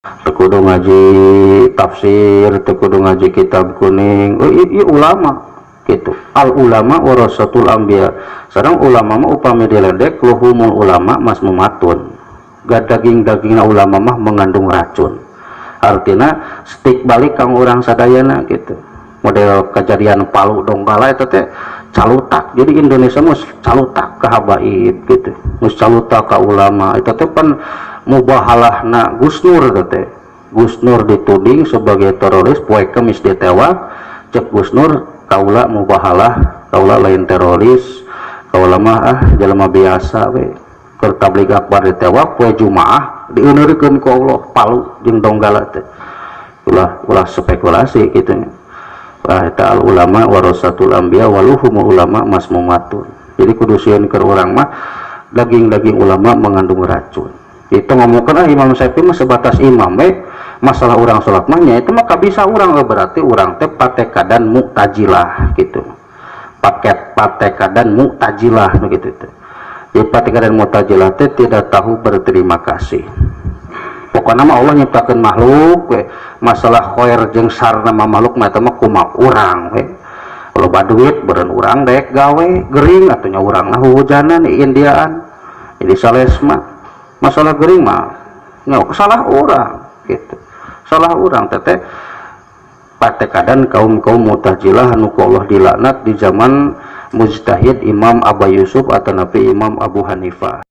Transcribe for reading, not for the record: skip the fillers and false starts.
Tekudu ngaji tafsir, tekudu ngaji kitab kuning. Oh, iya ulama gitu. Al ulama warasatul anbiya. Sareng ulama mah upami diledek luhumul ulama masmumatun. Gak daging-daging ulama mah mengandung racun. Artinya stik balik kang orang sadayana gitu. Model kejadian Palu Donggala itu teh calutak. Jadi Indonesia mus calutak ke habaib gitu. Mus calutak ke ulama. Itu teh pan mubahalahna Gus Nur teh. Gus Nur dituding sebagai teroris, poe Kemis ditewak. Cek Gus Nur kaula mubahalah, kaula lain teroris, kaula mah jelema biasa we. Keur tabligh akbar ditewak poe Jumaah dieuneurkeun ku Allah Palu jeung Donggala teh. Ulah spekulasi kitu nya. Wah eta al ulama warasatul anbiya waluhum ulama masmumatun. Jadi kudu sieun keur urang mah daging-daging ulama mengandung racun. Itu ngomongkan Imam Syafi'i mah sebatas imam masalah orang sholat mahnya itu maka bisa orang berarti orang teh patekadan mu'tajilah gitu, patekadan mu'tajilah begitu itu. Jadi patekadan mu'tajilah teh tidak tahu berterima kasih. Pokoknya mah Allah nyiptakeun makhluk masalah khoir jeung sar nama makhluk mah eta mah kumaha urang loba duit beureun urang daek gawe gering atunya urang nah hujanan di Indiaan jadi sales mah masalah gering mah salah orang gitu, salah orang teteh patekadan kaum mu'tazilah anu ku Allah dilaknat di zaman mujtahid Imam Abu Yusuf atau Nabi Imam Abu Hanifah.